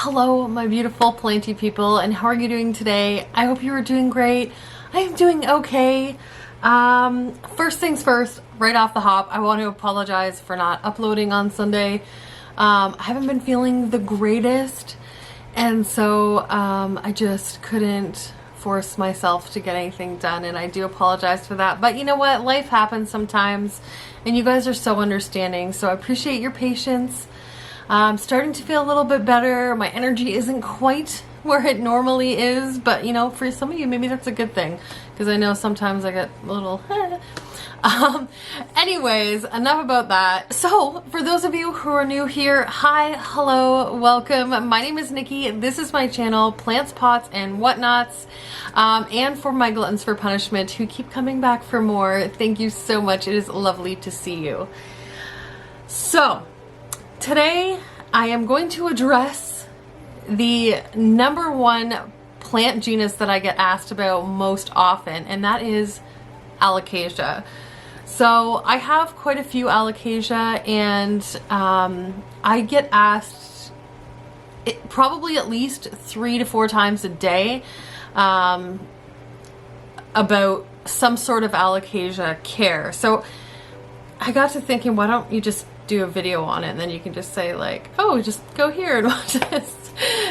Hello, my beautiful Planty people, and how are you doing today? I hope you are doing great. I am doing okay. First things first, right off the hop, I want to apologize for not uploading on Sunday. I haven't been feeling the greatest, and so I just couldn't force myself to get anything done, and I do apologize for that. But you know what? Life happens sometimes, and you guys are so understanding, so I appreciate your patience. I'm starting to feel a little bit better. My energy isn't quite where it normally is, but you know, for some of you, maybe that's a good thing, because I know sometimes I get a little anyways, enough about that. So for those of you who are new here, hi, hello, welcome. My name is Nikki. This is my channel, Plants, Pots, and Whatnots. And for my gluttons for punishment who keep coming back for more, thank you so much. It is lovely to see you. So today I am going to address the #1 plant genus that I get asked about most often, and that is Alocasia. So I have quite a few Alocasia, and I get asked probably at least 3 to 4 times a day about some sort of Alocasia care. So I got to thinking, why don't you just do a video on it, and then you can just say like, oh, just go here and watch this.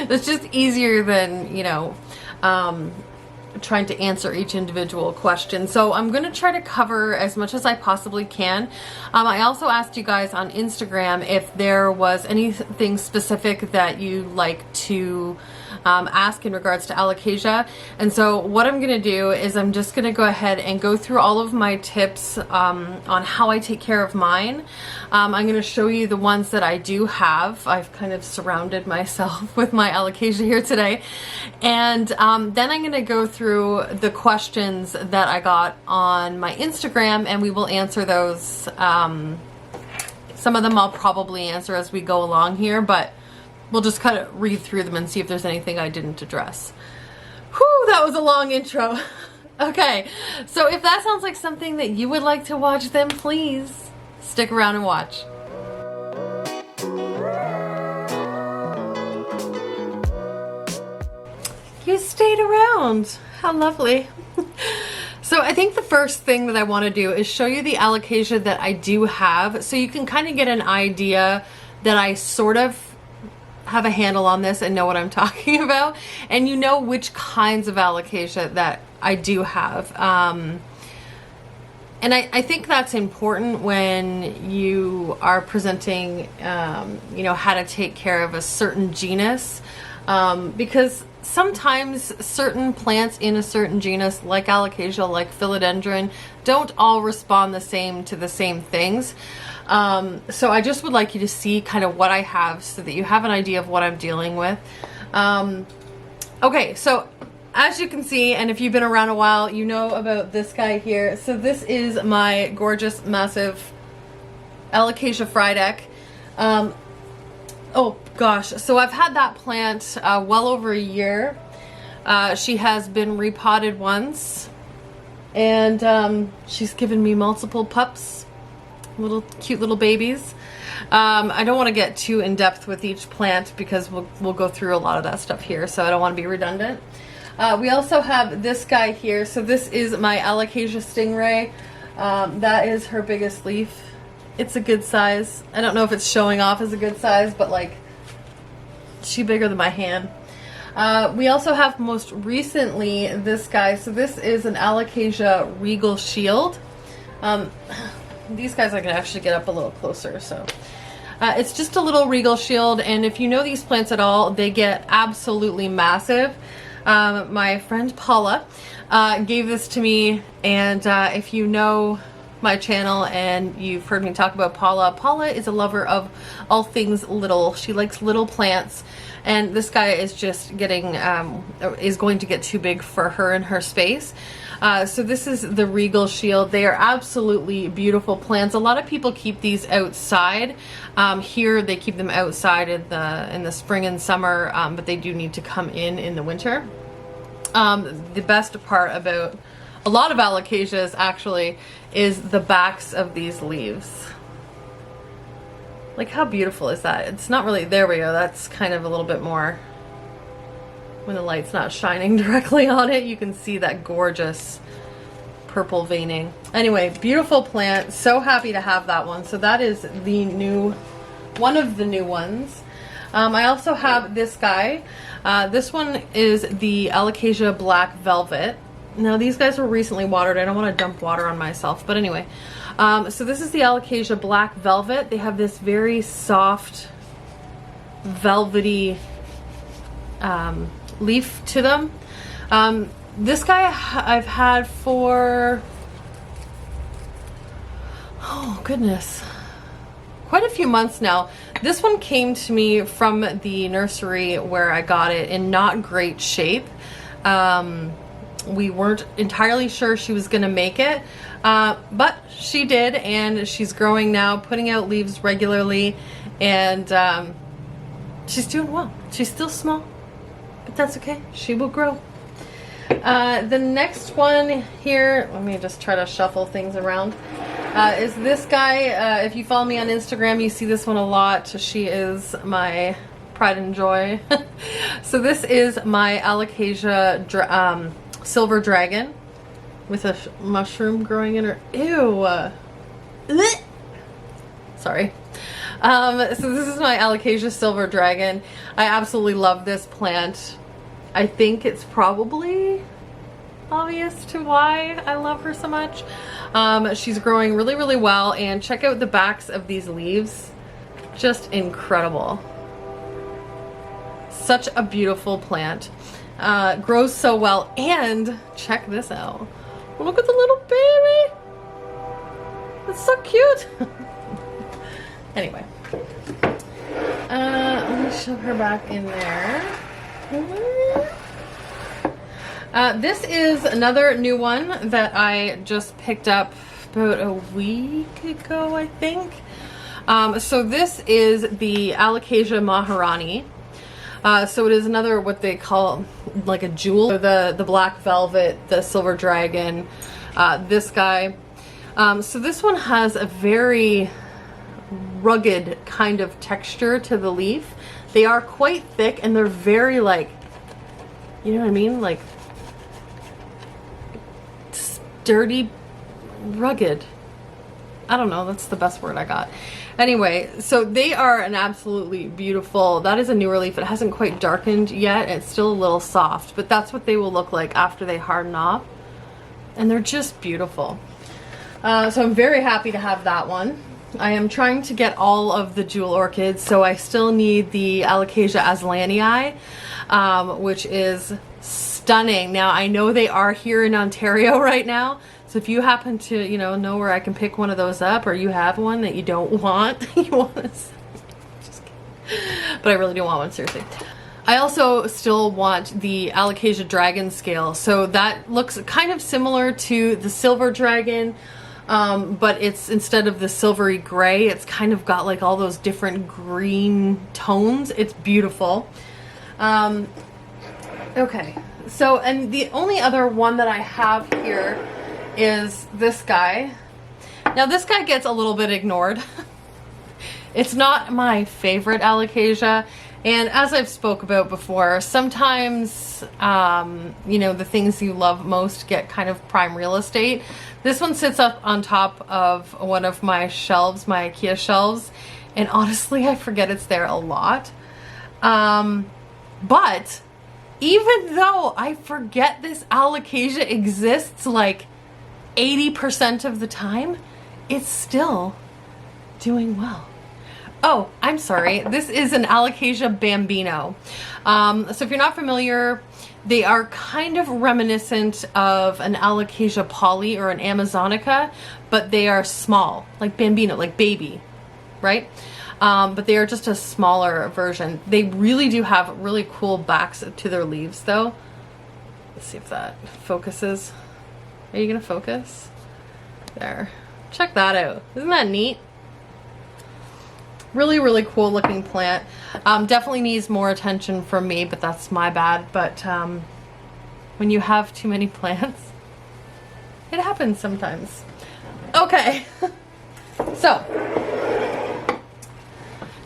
It's just easier than, you know, trying to answer each individual question. So I'm going to try to cover as much as I possibly can. I also asked you guys on Instagram if there was anything specific that you'd like to ask in regards to Alocasia. And so what I'm going to do is I'm just going to go ahead and go through all of my tips on how I take care of mine. I'm going to show you the ones that I do have. I've kind of surrounded myself with my Alocasia here today. And then I'm going to go through the questions that I got on my Instagram, and we will answer those. Some of them I'll probably answer as we go along here, but we'll just kind of read through them and see if there's anything I didn't address. Whew, that was a long intro. Okay, so if that sounds like something that you would like to watch, then please stick around and watch. You stayed around. How lovely. So I think the first thing that I want to do is show you the Alocasia that I do have, so you can kind of get an idea that I sort of have a handle on this and know what I'm talking about, and you know which kinds of Alocasia that I do have. And I think that's important when you are presenting, you know, how to take care of a certain genus, because sometimes certain plants in a certain genus, like Alocasia, like philodendron, don't all respond the same to the same things. So I just would like you to see kind of what I have so that you have an idea of what I'm dealing with. Okay, so as you can see, and if you've been around a while, you know about this guy here. So this is my gorgeous, massive Alocasia Frydek. Oh gosh, so I've had that plant well over a year. She has been repotted once, and she's given me multiple pups, little cute little babies. I don't want to get too in depth with each plant because we'll go through a lot of that stuff here, so I don't want to be redundant. We also have this guy here. So this is my Alocasia Stingray. That is her biggest leaf. It's a good size. I don't know if it's showing off as a good size, but like, she's bigger than my hand. We also have most recently this guy. So this is an Alocasia Regal Shield. These guys I can actually get up a little closer. So it's just a little Regal Shield, and if you know these plants at all, they get absolutely massive. My friend Paula gave this to me, and if you know my channel and you've heard me talk about Paula, Paula is a lover of all things little. She likes little plants, and this guy is just getting is going to get too big for her and her space. So this is the Regal Shield. They are absolutely beautiful plants. A lot of people keep these outside. Here they keep them outside in the spring and summer, but they do need to come in the winter. The best part about a lot of Alocasias actually is the backs of these leaves. Like, how beautiful is that? It's not really, there we go, that's kind of a little bit more, when the light's not shining directly on it, you can see that gorgeous purple veining. Anyway, beautiful plant. So happy to have that one. So that is the new, one of the new ones. I also have this guy. This one is the Alocasia Black Velvet. Now these guys were recently watered. I don't want to dump water on myself, but anyway. So this is the Alocasia Black Velvet. They have this very soft, velvety leaf to them. This guy I've had for, oh goodness, quite a few months now. This one came to me from the nursery where I got it in not great shape. We weren't entirely sure she was gonna make it, but she did, and she's growing now, putting out leaves regularly, and she's doing well. She's still small, but that's okay. She will grow. The next one here, let me just try to shuffle things around, is this guy. If you follow me on Instagram, you see this one a lot. She is my pride and joy. So this is my Alocasia Silver Dragon with a mushroom growing in her. Ew. Sorry. So this is my Alocasia Silver Dragon. I absolutely love this plant. I think it's probably obvious to why I love her so much. She's growing really, really well, and check out the backs of these leaves. Just incredible. Such a beautiful plant. Grows so well, and check this out. Look at the little baby. It's so cute. Anyway, let me shove her back in there. This is another new one that I just picked up about a week ago, I think. So this is the Alocasia Maharani. So it is another, what they call like a jewel. The black velvet, the silver dragon, this guy. So this one has a very rugged kind of texture to the leaf. They are quite thick, and they're very, like, you know what I mean? Like, sturdy, rugged. I don't know, that's the best word I got. Anyway, so they are an absolutely beautiful, that is a newer leaf. It hasn't quite darkened yet. It's still a little soft, but that's what they will look like after they harden off. And they're just beautiful. So I'm very happy to have that one. I am trying to get all of the jewel orchids, so I still need the Alocasia aslanii, which is stunning. Now, I know they are here in Ontario right now, so if you happen to, you know where I can pick one of those up, or you have one that you don't want, you want to, just kidding. But I really do want one, seriously. I also still want the Alocasia dragon scale, so that looks kind of similar to the silver dragon. But it's, instead of the silvery gray, it's kind of got like all those different green tones. It's beautiful. Okay, so, and the only other one that I have here is this guy. Now this guy gets a little bit ignored. It's not my favorite Alocasia. And as I've spoke about before, sometimes, the things you love most get kind of prime real estate. This one sits up on top of one of my shelves, my IKEA shelves, and honestly, I forget it's there a lot. But even though I forget this Alocasia exists like 80% of the time, it's still doing well. Oh, I'm sorry. This is an Alocasia Bambino. So if you're not familiar, they are kind of reminiscent of an Alocasia Poly or an Amazonica, but they are small, like Bambino, like baby, right? But they are just a smaller version. They really do have really cool backs to their leaves, though. Let's see if that focuses. Are you gonna focus? There. Check that out. Isn't that neat? Really, really cool looking plant. Definitely needs more attention from me, but that's my bad. But when you have too many plants, it happens sometimes. Okay. So,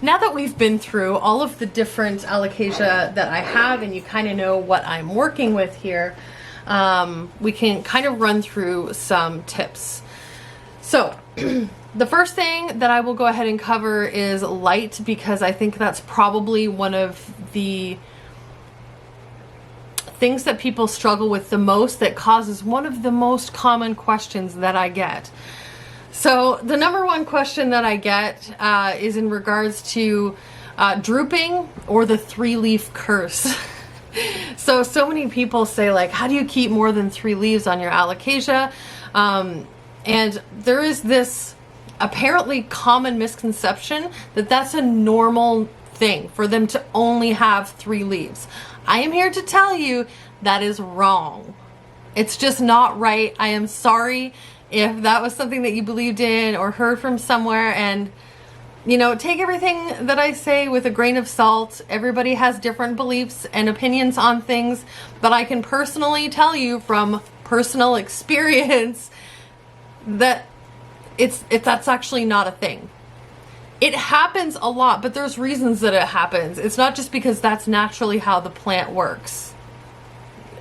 now that we've been through all of the different alocasia that I have and you kind of know what I'm working with here, we can kind of run through some tips. So the first thing that I will go ahead and cover is light, because I think that's probably one of the things that people struggle with the most, that causes one of the most common questions that I get. So the number one question that I get is in regards to drooping or the 3-leaf curse. So many people say, like, how do you keep more than 3 leaves on your alocasia? And there is this apparently common misconception that that's a normal thing for them to only have 3 leaves. I am here to tell you that is wrong. It's just not right. I am sorry if that was something that you believed in or heard from somewhere, and you know, take everything that I say with a grain of salt. Everybody has different beliefs and opinions on things, but I can personally tell you from personal experience that that's actually not a thing. It happens a lot, but there's reasons that it happens. It's not just because that's naturally how the plant works.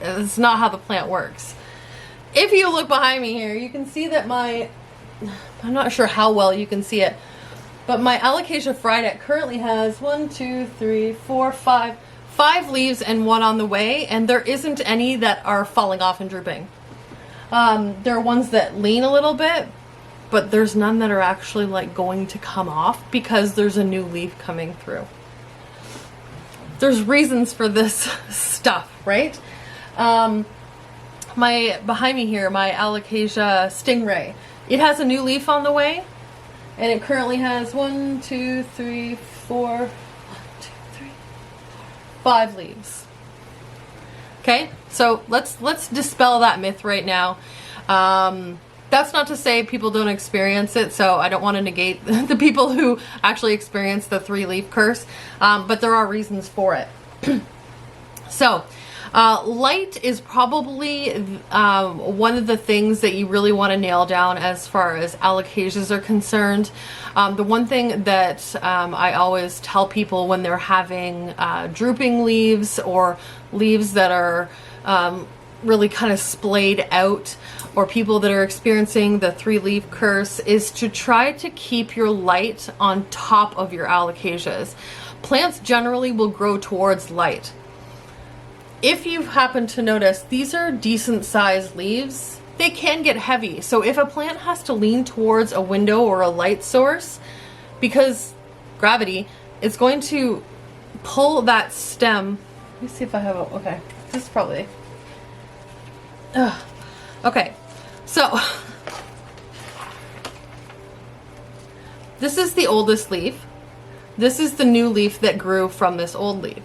It's not how the plant works. If you look behind me here, you can see that I'm not sure how well you can see it, but my Alocasia Frydek currently has 5 leaves and 1 on the way, and there isn't any that are falling off and drooping. There are ones that lean a little bit, but there's none that are actually like going to come off because there's a new leaf coming through. There's reasons for this stuff, right? Behind me here, my Alocasia Stingray, it has a new leaf on the way, and it currently has 5 leaves. Okay, so let's dispel that myth right now. That's not to say people don't experience it, so I don't want to negate the people who actually experience the 3-leaf curse, but there are reasons for it. So light is probably one of the things that you really want to nail down as far as alocasias are concerned. The one thing that I always tell people when they're having drooping leaves or leaves that are really kind of splayed out, or people that are experiencing the 3-leaf curse, is to try to keep your light on top of your alocasias. Plants generally will grow towards light. If you happen to notice, these are decent sized leaves. They can get heavy. So if a plant has to lean towards a window or a light source, because gravity, it's going to pull that stem. Let me see if I have a, okay, this is probably, okay, so this is the oldest leaf. This is the new leaf that grew from this old leaf.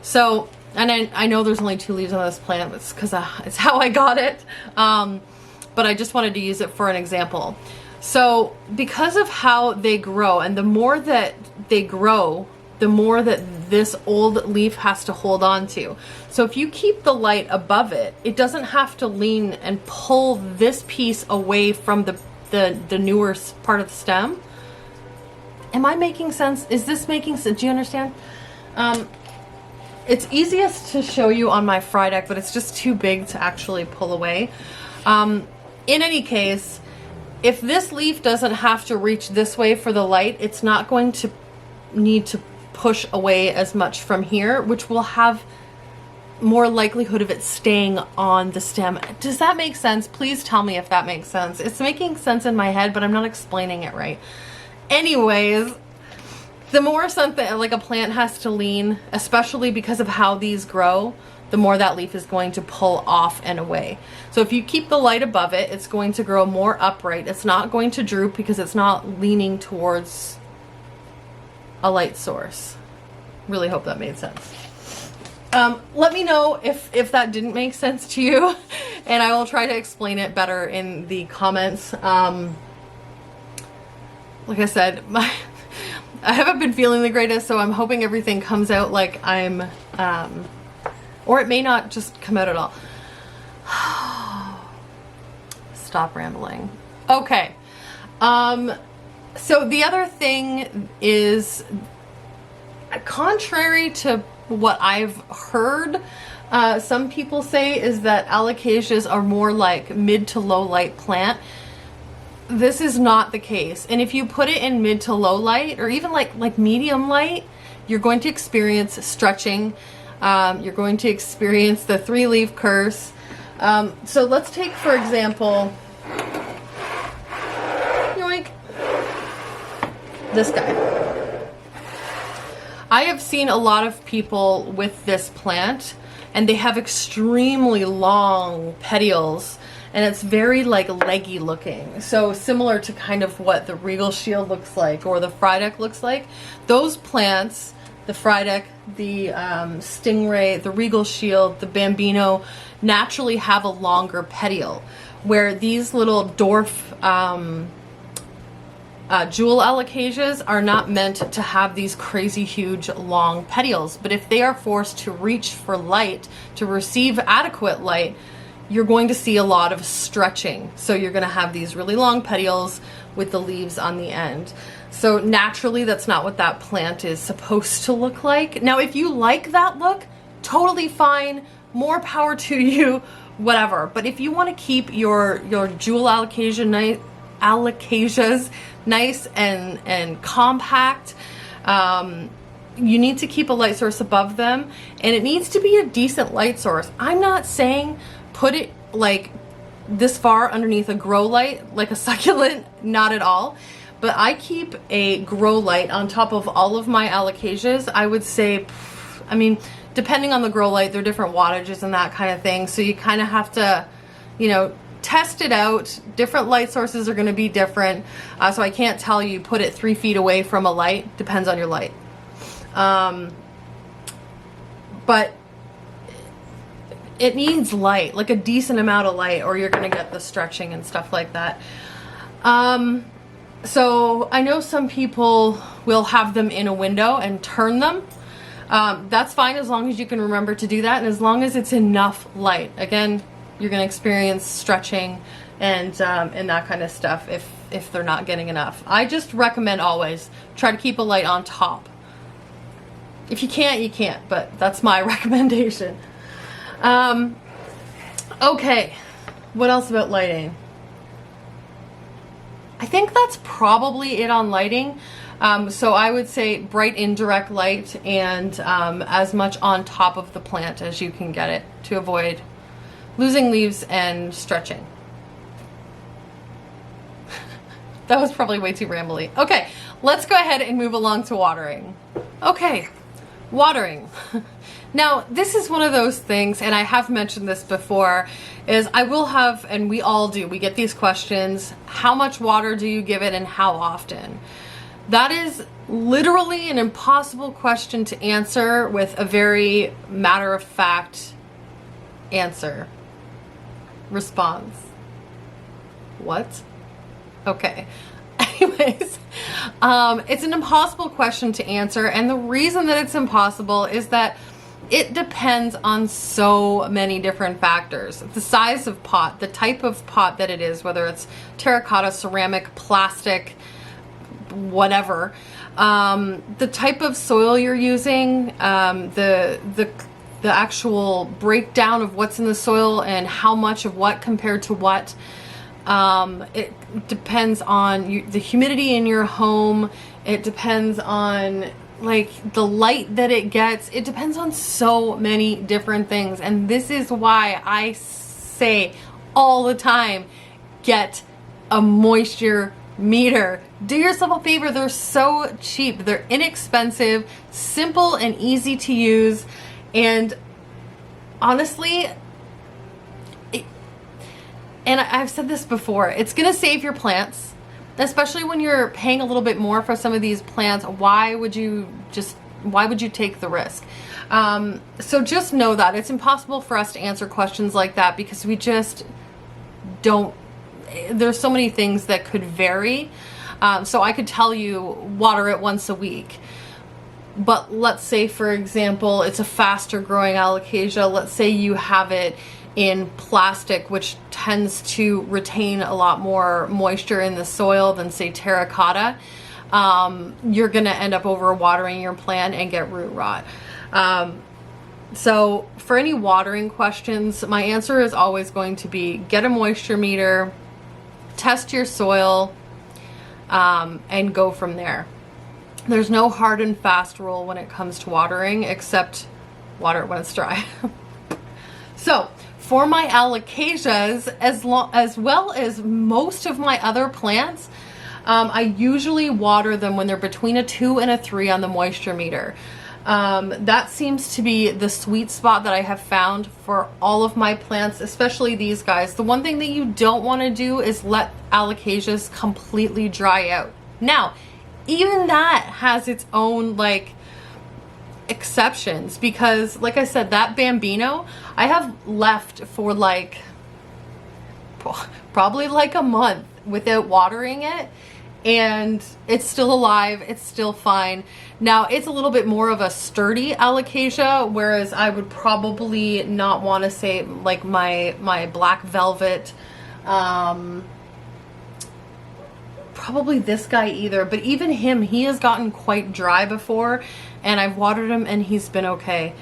So, and I know there's only 2 leaves on this plant, it's because it's how I got it, but I just wanted to use it for an example. So because of how they grow, and the more that they grow, the more that this old leaf has to hold on to. So if you keep the light above it, it doesn't have to lean and pull this piece away from the newer part of the stem. Am I making sense? Is this making sense? Do you understand? It's easiest to show you on my Frydek, but it's just too big to actually pull away. In any case, if this leaf doesn't have to reach this way for the light, it's not going to need to push away as much from here, which will have more likelihood of it staying on the stem. Does that make sense? Please tell me if that makes sense. It's making sense in my head, but I'm not explaining it right. Anyways, the more something like a plant has to lean, especially because of how these grow, the more that leaf is going to pull off and away. So if you keep the light above it, it's going to grow more upright. It's not going to droop because it's not leaning towards a light source. Really hope that made sense. Let me know if that didn't make sense to you, and I will try to explain it better in the comments. Like I said, I haven't been feeling the greatest, so I'm hoping everything comes out like I'm, or it may not just come out at all. Stop rambling. Okay. So the other thing is contrary to what I've heard, some people say is that Alocasias are more like mid to low light plant. This is not the case. And if you put it in mid to low light, or even like medium light, you're going to experience stretching. You're going to experience the 3-leaf curse. So let's take, for example, yoink, this guy. I have seen a lot of people with this plant, and they have extremely long petioles, and it's very like leggy looking. So similar to kind of what the Regal Shield looks like or the Frydek looks like. Those plants, the Frydek, the Stingray, the Regal Shield, the Bambino, naturally have a longer petiole, where these little dwarf jewel Alocasias are not meant to have these crazy huge long petioles. But if they are forced to reach for light, to receive adequate light, you're going to see a lot of stretching. So you're going to have these really long petioles with the leaves on the end. So naturally, that's not what that plant is supposed to look like. Now, if you like that look, totally fine, more power to you, whatever. But if you want to keep your jewel Alocasias nice and compact, you need to keep a light source above them, and it needs to be a decent light source. I'm not saying put it like this far underneath a grow light like a succulent, not at all. But I keep a grow light on top of all of my Alocasias. I would say, I mean, depending on the grow light, they're different wattages and that kind of thing. So you kind of have to, you know, test it out. Different light sources are going to be different. So I can't tell you put it 3 feet away from a light. Depends on your light. But it needs light, like a decent amount of light, or you're going to get the stretching and stuff like that. So I know some people will have them in a window and turn them. That's fine as long as you can remember to do that, and as long as it's enough light. Again, you're going to experience stretching and that kind of stuff if they're not getting enough. I just recommend always try to keep a light on top. If you can't, you can't, but that's my recommendation. Okay, what else about lighting? I think that's probably it on lighting. So I would say bright indirect light and as much on top of the plant as you can get it to avoid losing leaves and stretching. That was probably way too rambly. Okay, let's go ahead and move along to watering. Okay, watering. Now, this is one of those things, and I have mentioned this before, is I will have, and we all do, we get these questions, how much water do you give it and how often? That is literally an impossible question to answer with a very matter-of-fact answer. Response. What? Okay. Anyways, it's an impossible question to answer, and the reason that it's impossible is that it depends on so many different factors. The size of pot, the type of pot that it is, whether it's terracotta, ceramic, plastic, whatever, the type of soil you're using, the actual breakdown of what's in the soil and how much of what compared to what. It depends on the humidity in your home. It depends on like the light that it gets. It depends on so many different things, and this is why I say all the time, get a moisture meter. Do yourself a favor. They're so cheap, they're inexpensive, simple and easy to use, and honestly, and I've said this before, it's gonna save your plants. Especially when you're paying a little bit more for some of these plants, why would you take the risk? So just know that it's impossible for us to answer questions like that because we just don't, there's so many things that could vary. So I could tell you water it once a week, but let's say, for example, it's a faster growing Alocasia. Let's say you have it in plastic, which tends to retain a lot more moisture in the soil than say terracotta. you're going to end up overwatering your plant and get root rot. So for any watering questions, my answer is always going to be get a moisture meter, test your soil, and go from there. There's no hard and fast rule when it comes to watering, except water it when it's dry. So for my Alocasias, as well as most of my other plants, I usually water them when they're between a 2 and a 3 on the moisture meter. That seems to be the sweet spot that I have found for all of my plants, especially these guys. The one thing that you don't want to do is let Alocasias completely dry out. Now, even that has its own like exceptions, because like I said, that Bambino I have left for like probably like a month without watering it, and it's still alive, it's still fine. Now it's a little bit more of a sturdy Alocasia, whereas I would probably not want to say like my black velvet, probably this guy either, but even him, he has gotten quite dry before, and I've watered him and he's been okay.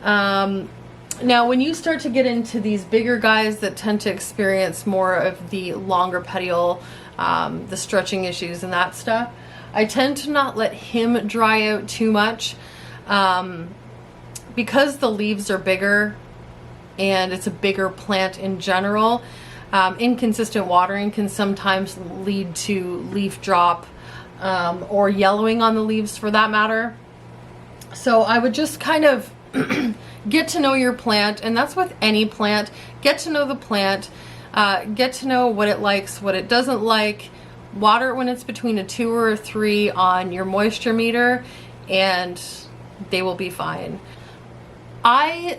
Now when you start to get into these bigger guys that tend to experience more of the longer petiole, the stretching issues and that stuff, I tend to not let him dry out too much, because the leaves are bigger and it's a bigger plant in general. Inconsistent watering can sometimes lead to leaf drop, or yellowing on the leaves for that matter. So I would just kind of get to know your plant, and that's with any plant. Get to know the plant, get to know what it likes, what it doesn't like. Water it when it's between a 2 or a 3 on your moisture meter, and they will be fine. I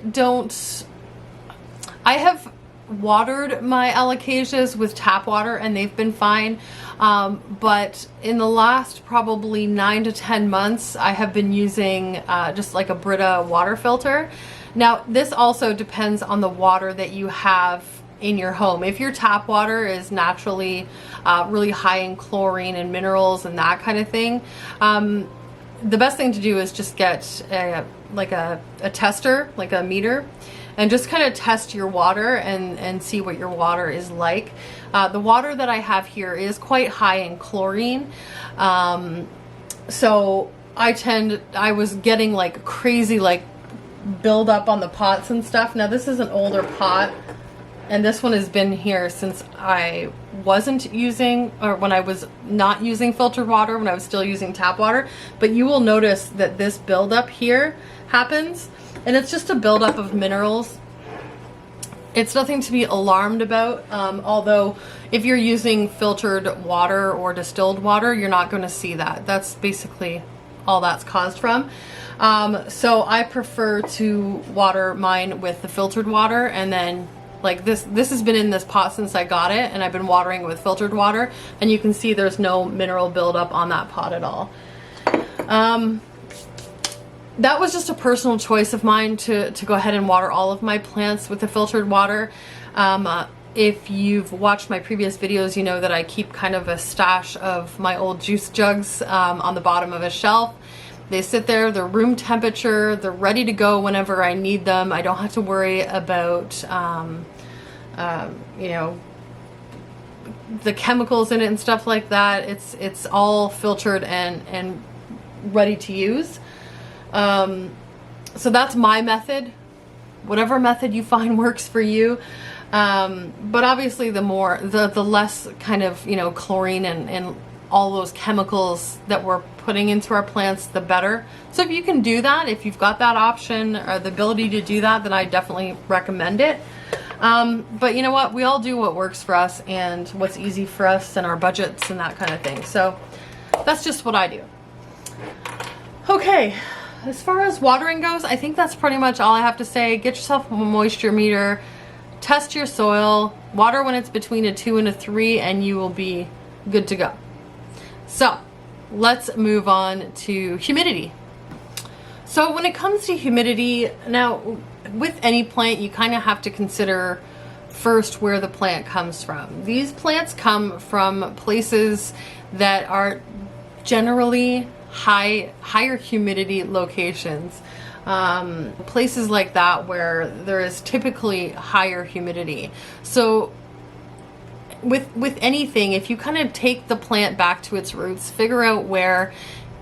have watered my Alocasias with tap water and they've been fine, but in the last probably 9 to 10 months I have been using just like a Brita water filter. Now this also depends on the water that you have in your home. If your tap water is naturally really high in chlorine and minerals and that kind of thing, the best thing to do is just get a tester, like a meter, and just kind of test your water and see what your water is like. The water that I have here is quite high in chlorine, so I was getting like crazy like build up on the pots and stuff. Now this is an older pot, and this one has been here since I wasn't using, or when I was not using filtered water, when I was still using tap water. But you will notice that this buildup here happens, and it's just a buildup of minerals. It's nothing to be alarmed about, although if you're using filtered water or distilled water, you're not going to see that. That's basically all that's caused from. So I prefer to water mine with the filtered water, and then like this has been in this pot since I got it, and I've been watering it with filtered water, and you can see there's no mineral buildup on that pot at all. That was just a personal choice of mine to go ahead and water all of my plants with the filtered water. If you've watched my previous videos, you know that I keep kind of a stash of my old juice jugs on the bottom of a shelf. They sit there, they're room temperature, they're ready to go whenever I need them. I don't have to worry about, you know, the chemicals in it and stuff like that. It's all filtered and ready to use. So that's my method. Whatever method you find works for you. But obviously the less kind of, you know, chlorine and all those chemicals that we're putting into our plants, the better. So if you can do that, if you've got that option or the ability to do that, then I definitely recommend it. But you know what? We all do what works for us and what's easy for us and our budgets and that kind of thing. So that's just what I do. Okay. As far as watering goes, I think that's pretty much all I have to say. Get yourself a moisture meter, test your soil, water when it's between a 2 and a 3, and you will be good to go. So let's move on to humidity. So when it comes to humidity, now with any plant, you kind of have to consider first where the plant comes from. These plants come from places that are generally higher humidity locations. Places like that where there is typically higher humidity. So with anything, if you kind of take the plant back to its roots, figure out where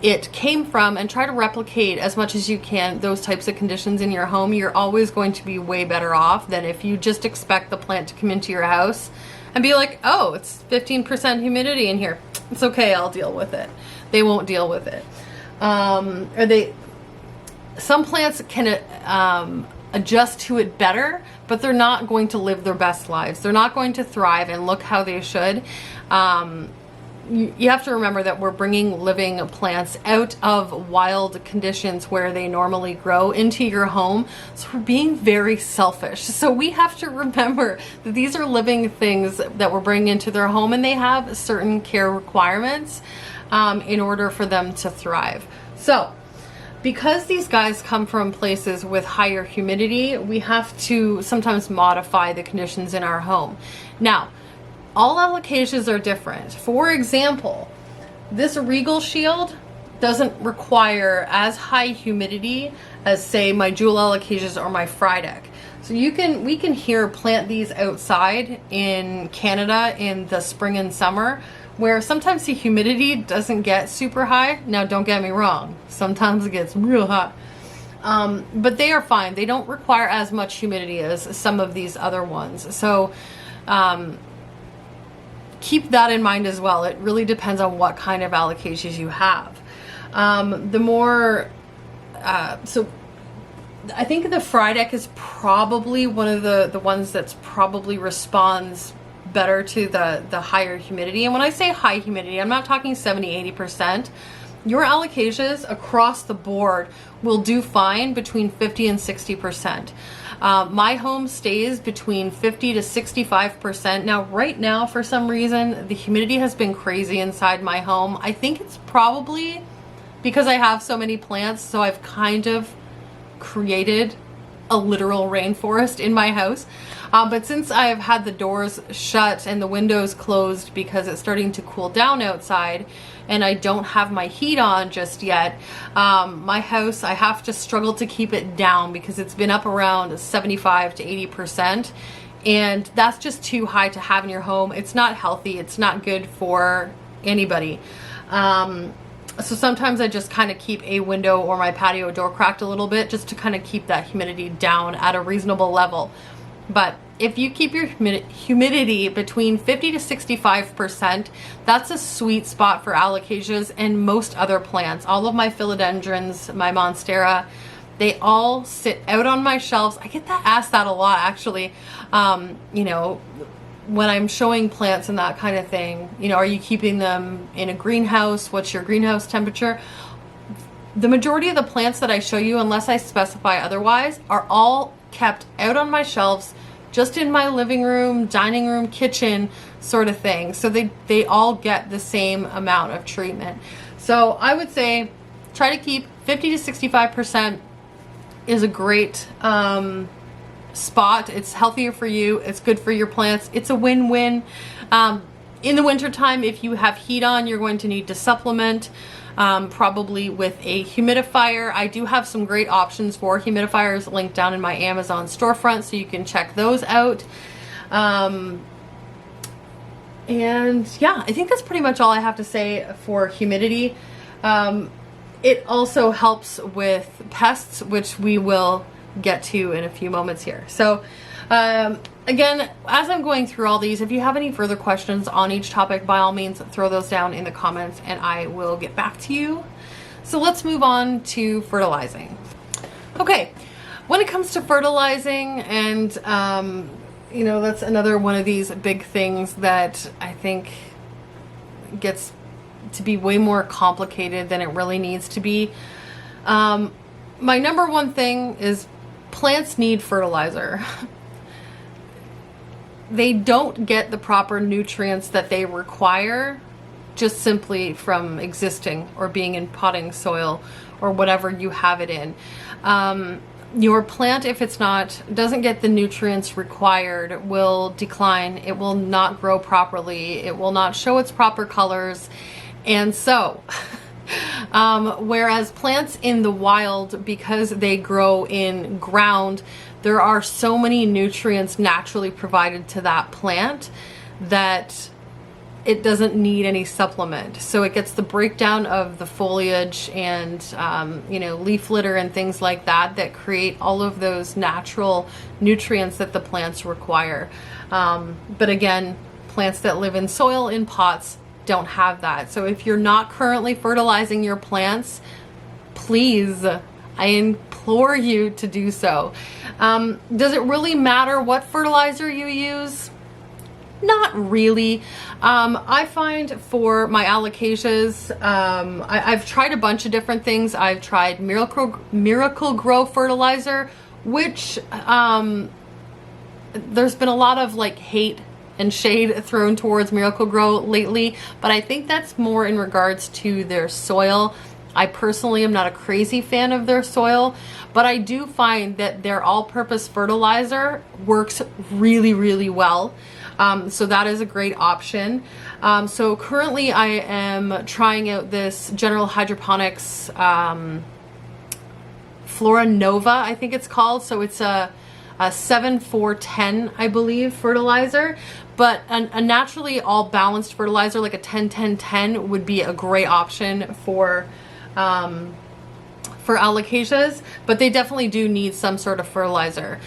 it came from and try to replicate as much as you can those types of conditions in your home, you're always going to be way better off than if you just expect the plant to come into your house and be like, oh, it's 15% humidity in here. It's okay, I'll deal with it. They won't deal with it. Some plants can adjust to it better, but they're not going to live their best lives. They're not going to thrive and look how they should. You have to remember that we're bringing living plants out of wild conditions where they normally grow into your home. So we're being very selfish. So we have to remember that these are living things that we're bringing into their home, and they have certain care requirements in order for them to thrive. So because these guys come from places with higher humidity, we have to sometimes modify the conditions in our home. Now, all alocasias are different. For example, this regal shield doesn't require as high humidity as, say, my jewel alocasias or my Frydek. So we can here plant these outside in Canada in the spring and summer, where sometimes the humidity doesn't get super high. Now, don't get me wrong, sometimes it gets real hot. But they are fine. They don't require as much humidity as some of these other ones. So keep that in mind as well. It really depends on what kind of alocasias you have. So I think the Frydek is probably one of the ones that's probably responds better to the higher humidity. And when I say high humidity, I'm not talking 70-80%. Your alocasias across the board will do fine between 50 and 60%. My home stays between 50 to 65%. Now, right now, for some reason, the humidity has been crazy inside my home. I think it's probably because I have so many plants, so I've kind of created a literal rainforest in my house. But since I've had the doors shut and the windows closed because it's starting to cool down outside, and I don't have my heat on just yet, my house, I have to struggle to keep it down because it's been up around 75 to 80%. And that's just too high to have in your home. It's not healthy. It's not good for anybody. So sometimes I just kind of keep a window or my patio door cracked a little bit just to kind of keep that humidity down at a reasonable level. But if you keep your humidity between 50 to 65%, that's a sweet spot for alocasias and most other plants. All of my philodendrons, my monstera, they all sit out on my shelves. I get asked that a lot, actually. You know, when I'm showing plants and that kind of thing, you know, are you keeping them in a greenhouse? What's your greenhouse temperature? The majority of the plants that I show you, unless I specify otherwise, are all kept out on my shelves, just in my living room, dining room, kitchen sort of thing. So they all get the same amount of treatment. So I would say try to keep 50 to 65% is a great spot. It's healthier for you. It's good for your plants. It's a win-win. In the wintertime, if you have heat on, you're going to need to supplement, probably with a humidifier. I do have some great options for humidifiers linked down in my Amazon storefront, so you can check those out. And yeah, I think that's pretty much all I have to say for humidity. It also helps with pests, which we will get to in a few moments here. So again, as I'm going through all these, if you have any further questions on each topic, by all means throw those down in the comments and I will get back to you. So let's move on to fertilizing. Okay, when it comes to fertilizing, and you know, that's another one of these big things that I think gets to be way more complicated than it really needs to be. My number one thing is plants need fertilizer. They don't get the proper nutrients that they require just simply from existing or being in potting soil or whatever you have it in. Your plant, if it's doesn't get the nutrients required, will decline. It will not grow properly. It will not show its proper colors. And so, whereas plants in the wild, because they grow in ground, there are so many nutrients naturally provided to that plant that it doesn't need any supplement. So it gets the breakdown of the foliage and, you know, leaf litter and things like that that create all of those natural nutrients that the plants require. But again, plants that live in soil in pots don't have that. So if you're not currently fertilizing your plants, please, I implore you to do so. Does it really matter what fertilizer you use? Not really. I find for my Alocasias, I've tried a bunch of different things. I've tried Miracle Grow fertilizer, which there's been a lot of like hate and shade thrown towards Miracle Grow lately, but I think that's more in regards to their soil. I personally am not a crazy fan of their soil, but I do find that their all-purpose fertilizer works really, really well. So that is a great option. So currently I am trying out this General Hydroponics Flora Nova, I think it's called. So it's a 7-4-10, I believe, fertilizer. But a naturally all balanced fertilizer like a 10-10-10 would be a great option for Alocasias, but they definitely do need some sort of fertilizer.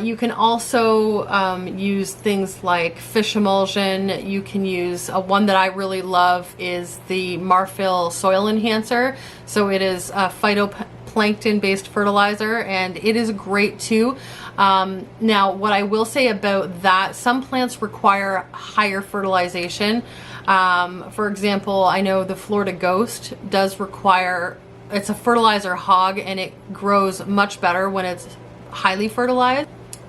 You can also use things like fish emulsion. You can use one that I really love is the Marfil Soil Enhancer. So it is a phytoplankton based fertilizer, and it is great too. Now what I will say about that, some plants require higher fertilization. For example, I know the Florida Ghost does require, it's a fertilizer hog, and it grows much better when it's highly fertilized.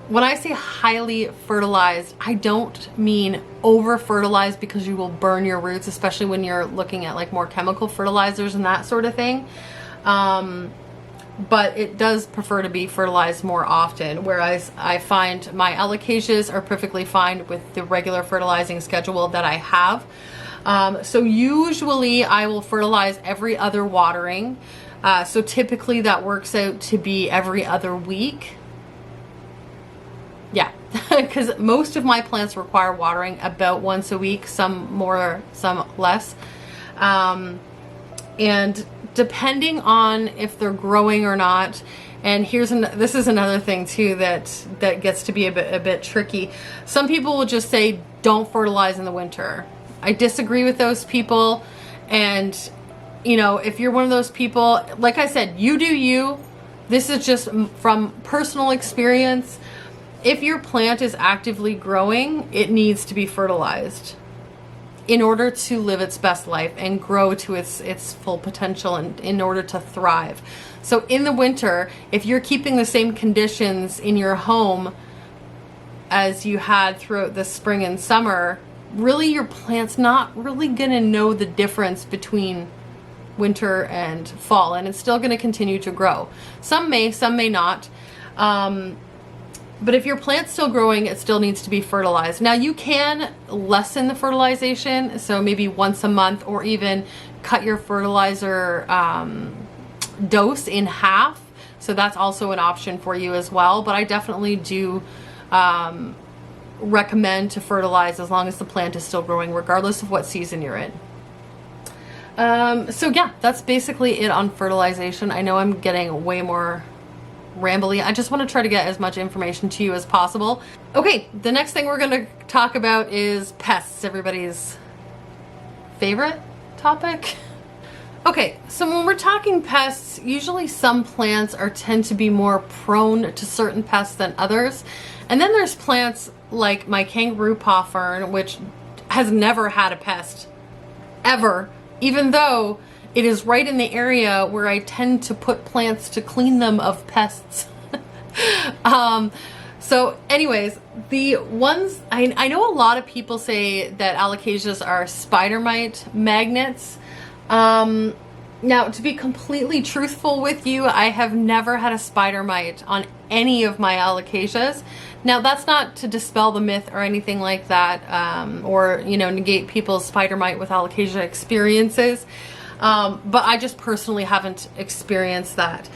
When I say highly fertilized, I don't mean over fertilized because you will burn your roots, especially when you're looking at like more chemical fertilizers and that sort of thing. But it does prefer to be fertilized more often, whereas I find my Alocasias are perfectly fine with the regular fertilizing schedule that I have. So usually I will fertilize every other watering. So typically that works out to be every other week. Yeah, because most of my plants require watering about once a week, some more, some less. And depending on if they're growing or not, and this is another thing too that gets to be a bit tricky. Some people will just say don't fertilize in the winter. I disagree with those people, and you know, if you're one of those people, like I said, you do you. This is just from personal experience. If your plant is actively growing, it needs to be fertilized in order to live its best life and grow to its full potential, and in order to thrive. So in the winter, if you're keeping the same conditions in your home as you had throughout the spring and summer, really your plant's not really gonna know the difference between winter and fall, and it's still gonna continue to grow. Some may not. But if your plant's still growing, it still needs to be fertilized. Now you can lessen the fertilization, so maybe once a month, or even cut your fertilizer dose in half. So that's also an option for you as well. But I definitely do recommend to fertilize as long as the plant is still growing, regardless of what season you're in. So yeah, that's basically it on fertilization. I know I'm getting way more rambly. I just want to try to get as much information to you as possible. Okay, the next thing we're going to talk about is pests, everybody's favorite topic. Okay, so when we're talking pests, usually some plants tend to be more prone to certain pests than others. And then there's plants like my kangaroo paw fern, which has never had a pest ever, even though it is right in the area where I tend to put plants to clean them of pests. So anyways, the ones, I know a lot of people say that Alocasias are spider mite magnets. Now, to be completely truthful with you, I have never had a spider mite on any of my Alocasias. Now, that's not to dispel the myth or anything like that, or, you know, negate people's spider mite with alocasia experiences, but I just personally haven't experienced that.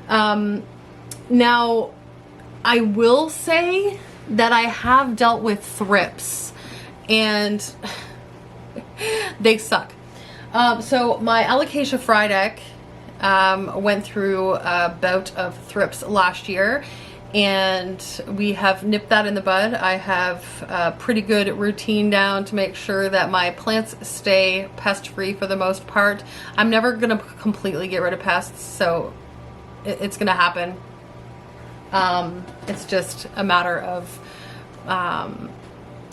Now, I will say that I have dealt with thrips, and they suck. So my Alocasia Frydek went through a bout of thrips last year, and we have nipped that in the bud. I have a pretty good routine down to make sure that my plants stay pest free for the most part. I'm never gonna completely get rid of pests, so it's gonna happen. It's just a matter of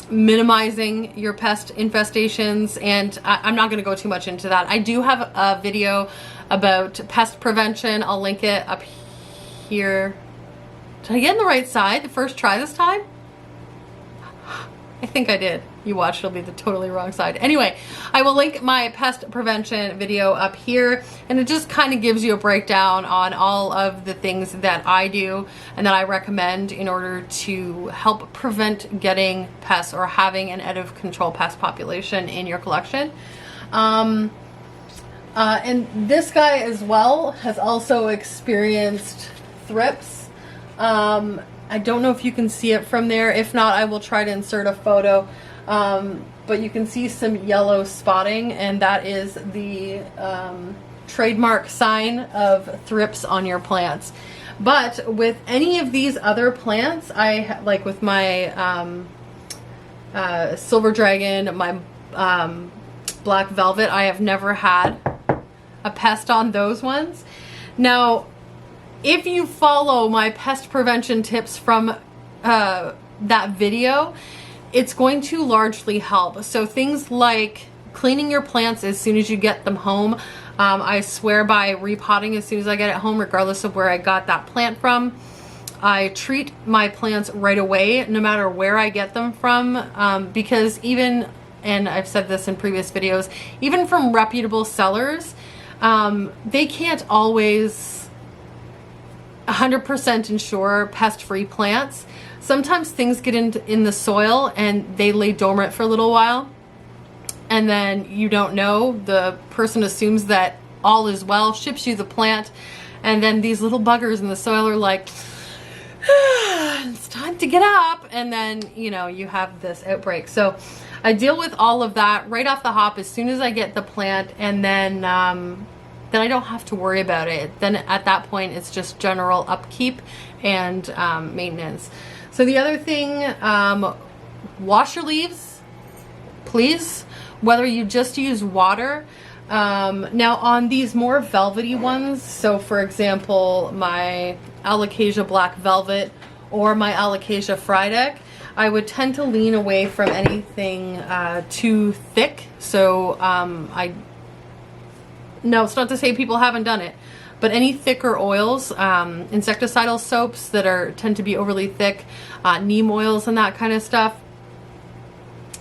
minimizing your pest infestations, and I'm not going to go too much into that. I do have a video about pest prevention. I'll link it up here. Did I get on the right side the first try this time? I think I did. You watch, it'll be the totally wrong side. Anyway, I will link my pest prevention video up here, and it just kind of gives you a breakdown on all of the things that I do and that I recommend in order to help prevent getting pests or having an out of control pest population in your collection. And this guy as well has also experienced thrips. I don't know if you can see it from there. If not, I will try to insert a photo. But you can see some yellow spotting, and that is the trademark sign of thrips on your plants. But with any of these other plants, like with my silver dragon, my black velvet, I have never had a pest on those ones. Now, if you follow my pest prevention tips from that video, it's going to largely help. So things like cleaning your plants as soon as you get them home. I swear by repotting as soon as I get it home, regardless of where I got that plant from. I treat my plants right away, no matter where I get them from, because even, and I've said this in previous videos, even from reputable sellers, they can't always 100% ensure pest-free plants. Sometimes things get in the soil and they lay dormant for a little while, and then you don't know. The person assumes that all is well, ships you the plant, and then these little buggers in the soil are like, it's time to get up, and then, you know, you have this outbreak. So I deal with all of that right off the hop as soon as I get the plant, and then I don't have to worry about it. Then at that point, it's just general upkeep and maintenance. So the other thing, wash your leaves, please, whether you just use water. Now on these more velvety ones, so for example, my Alocasia Black Velvet or my Alocasia Frydek, I would tend to lean away from anything too thick. So no, it's not to say people haven't done it, but any thicker oils, insecticidal soaps that tend to be overly thick, neem oils and that kind of stuff,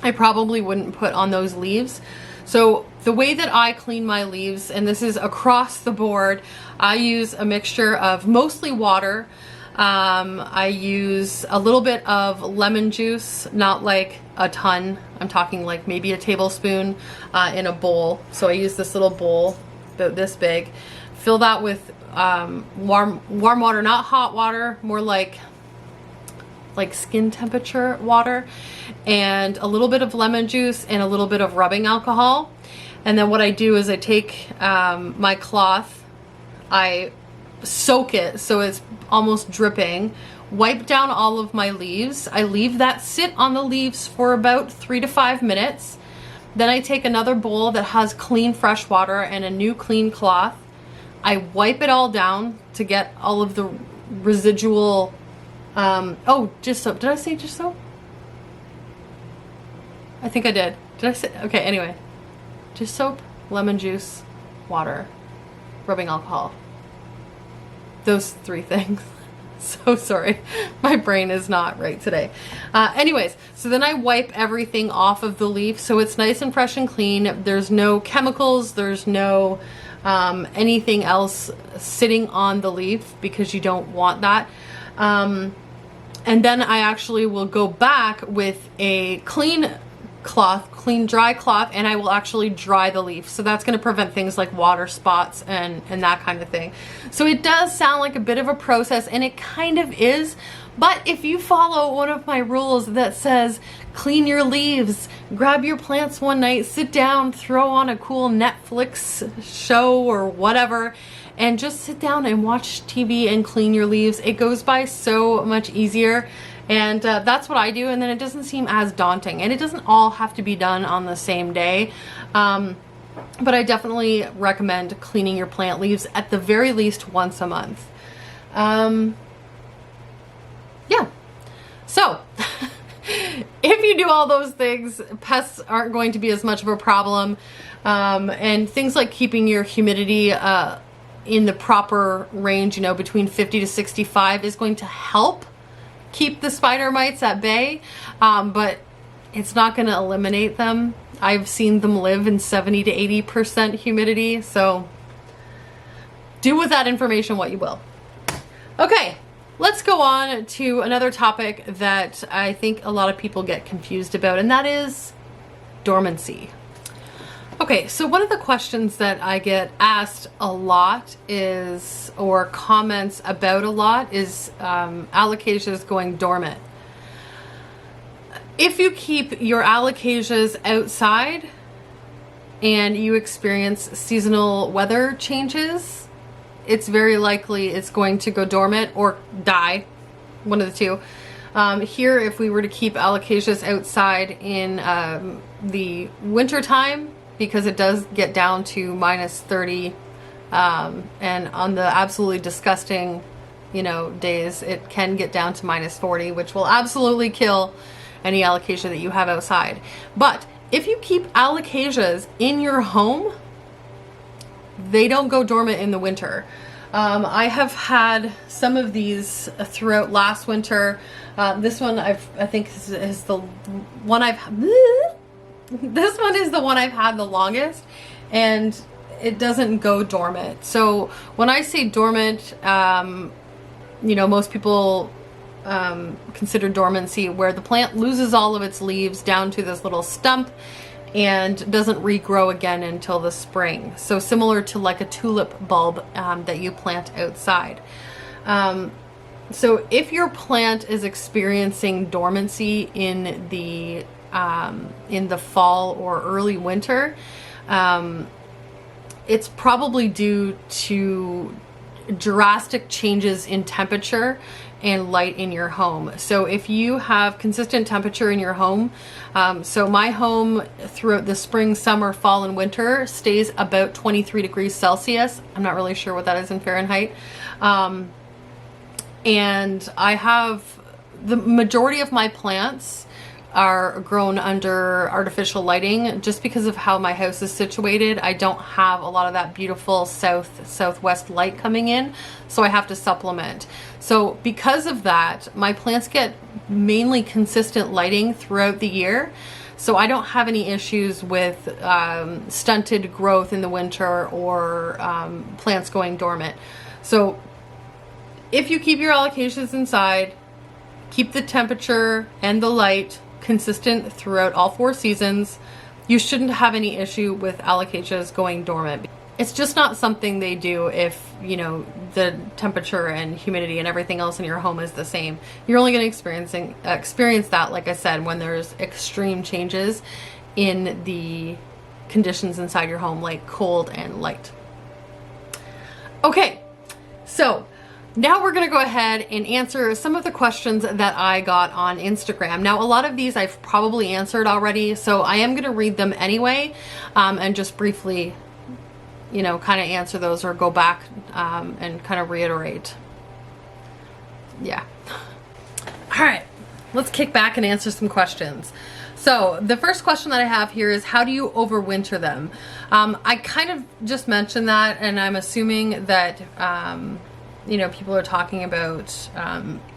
I probably wouldn't put on those leaves. So the way that I clean my leaves, and this is across the board, I use a mixture of mostly water. I use a little bit of lemon juice, not like a ton. I'm talking like maybe a tablespoon in a bowl. So I use this little bowl about this big. Fill that with warm water, not hot water, more like skin temperature water, and a little bit of lemon juice and a little bit of rubbing alcohol. And then what I do is I take my cloth, I soak it so it's almost dripping, wipe down all of my leaves. I leave that sit on the leaves for about 3 to 5 minutes. Then I take another bowl that has clean fresh water and a new clean cloth. I wipe it all down to get all of the residual, oh, just soap. Did I say just soap? I think I did. Did I say? Okay, anyway. Just soap, lemon juice, water, rubbing alcohol. Those 3 things. So sorry, my brain is not right today. Anyways, so then I wipe everything off of the leaf so it's nice and fresh and clean. There's no chemicals, there's no anything else sitting on the leaf because you don't want that. And then I actually will go back with a clean dry cloth, and I will actually dry the leaf. So that's going to prevent things like water spots and that kind of thing. So it does sound like a bit of a process, and it kind of is. But if you follow one of my rules that says clean your leaves, grab your plants one night, sit down, throw on a cool Netflix show or whatever, and just sit down and watch TV and clean your leaves, it goes by so much easier. And that's what I do, and then it doesn't seem as daunting. And it doesn't all have to be done on the same day. But I definitely recommend cleaning your plant leaves at the very least once a month. Yeah. So, if you do all those things, pests aren't going to be as much of a problem. And things like keeping your humidity in the proper range, you know, between 50 to 65 is going to help keep the spider mites at bay, but it's not going to eliminate them. I've seen them live in 70 to 80% humidity, so do with that information what you will. Okay, let's go on to another topic that I think a lot of people get confused about, and that is dormancy. Okay, so one of the questions that I get asked a lot is, or comments about a lot, is Alocasias going dormant. If you keep your Alocasias outside and you experience seasonal weather changes, it's very likely it's going to go dormant or die, one of the two. Here, if we were to keep Alocasias outside in the winter time, because it does get down to -30, and on the absolutely disgusting, you know, days, it can get down to -40, which will absolutely kill any Alocasia that you have outside. But if you keep Alocasias in your home, they don't go dormant in the winter. I have had some of these throughout last winter. This one I think is the one I've this one is the one I've had the longest, and it doesn't go dormant. So when I say dormant, you know, most people consider dormancy where the plant loses all of its leaves down to this little stump and doesn't regrow again until the spring. So similar to like a tulip bulb that you plant outside. So if your plant is experiencing dormancy in the fall or early winter, it's probably due to drastic changes in temperature and light in your home. So if you have consistent temperature in your home, so my home throughout the spring, summer, fall, and winter stays about 23 degrees Celsius. I'm not really sure what that is in Fahrenheit. And I have the majority of my plants are grown under artificial lighting just because of how my house is situated. I don't have a lot of that beautiful southwest light coming in, so I have to supplement. So because of that, my plants get mainly consistent lighting throughout the year, so I don't have any issues with stunted growth in the winter or plants going dormant. So if you keep your Alocasias inside, keep the temperature and the light consistent throughout all 4 seasons, you shouldn't have any issue with Alocasias going dormant. It's just not something they do if, you know, the temperature and humidity and everything else in your home is the same. You're only going to experience that, like I said, when there's extreme changes in the conditions inside your home, like cold and light. Okay, so now we're going to go ahead and answer some of the questions that I got on Instagram. Now, a lot of these I've probably answered already, so I am going to read them anyway, and just briefly, you know, kind of answer those or go back and kind of reiterate. Yeah. All right, let's kick back and answer some questions. So the first question that I have here is, how do you overwinter them? I kind of just mentioned that, and I'm assuming that you know, people are talking about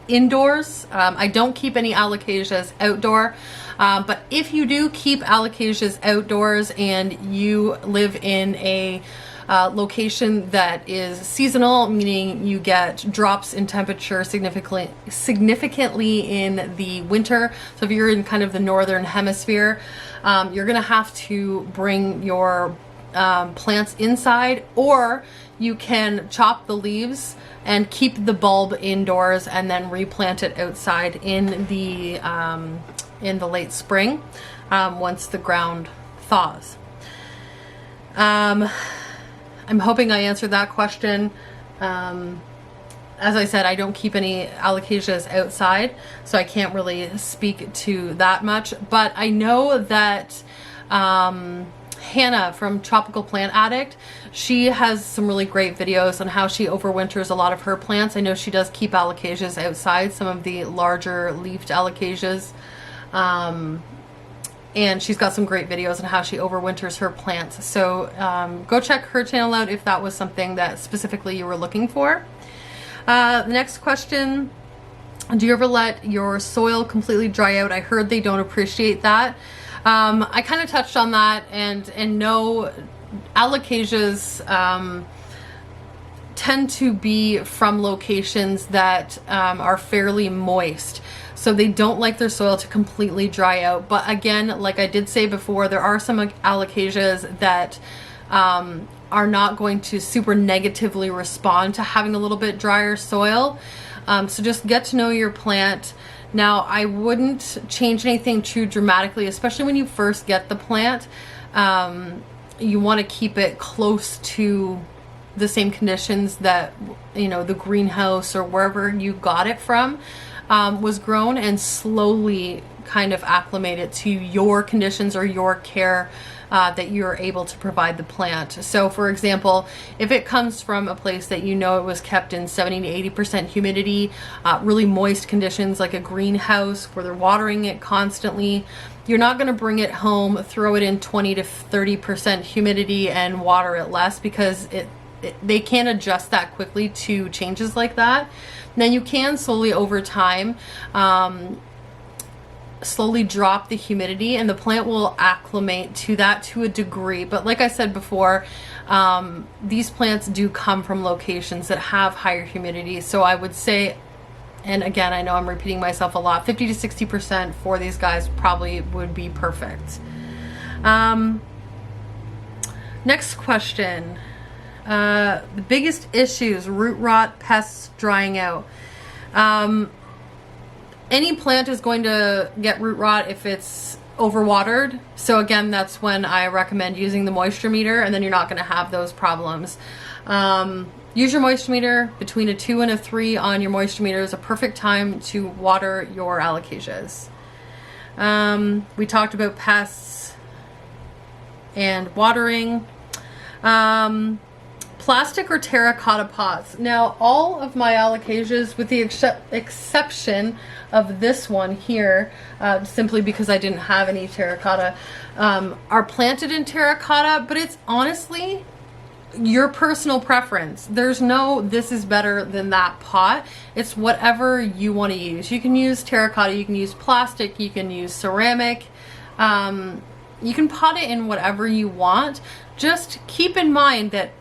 indoors. I don't keep any Alocasias outdoor, but if you do keep Alocasias outdoors and you live in a location that is seasonal, meaning you get drops in temperature significantly in the winter. So if you're in kind of the northern hemisphere, you're gonna have to bring your plants inside, or you can chop the leaves and keep the bulb indoors and then replant it outside in the late spring once the ground thaws. I'm hoping I answered that question. As I said, I don't keep any Alocasias outside, so I can't really speak to that much, but I know that Hannah from Tropical Plant Addict, she has some really great videos on how she overwinters a lot of her plants. I know she does keep Alocasias outside, some of the larger leafed Alocasias. And she's got some great videos on how she overwinters her plants. So go check her channel out if that was something that specifically you were looking for. The next question, do you ever let your soil completely dry out? I heard they don't appreciate that. I kind of touched on that, and no, Alocasias tend to be from locations that are fairly moist. So they don't like their soil to completely dry out. But again, like I did say before, there are some Alocasias that are not going to super negatively respond to having a little bit drier soil. So just get to know your plant. Now, I wouldn't change anything too dramatically, especially when you first get the plant. You want to keep it close to the same conditions that, you know, the greenhouse or wherever you got it from was grown, and slowly kind of acclimate it to your conditions or your care that you're able to provide the plant. So for example, if it comes from a place that you know it was kept in 70 to 80% humidity, really moist conditions like a greenhouse where they're watering it constantly, you're not going to bring it home, throw it in 20 to 30% humidity and water it less, because they can't adjust that quickly to changes like that. Then you can slowly over time slowly drop the humidity, and the plant will acclimate to that to a degree. But like I said before, these plants do come from locations that have higher humidity. So I would say, and again, I know I'm repeating myself a lot, 50 to 60% for these guys probably would be perfect. Next question. The biggest issues: root rot, pests, drying out. Any plant is going to get root rot if it's overwatered. So again, that's when I recommend using the moisture meter, and then you're not going to have those problems. Use your moisture meter. Between a 2 and a 3 on your moisture meter is a perfect time to water your Alocasias. We talked about pests and watering. Plastic or terracotta pots. Now, all of my Alocasias, with the exception of this one here, simply because I didn't have any terracotta, are planted in terracotta, but it's honestly your personal preference. There's no this is better than that pot. It's whatever you want to use. You can use terracotta, you can use plastic, you can use ceramic. You can pot it in whatever you want. Just keep in mind that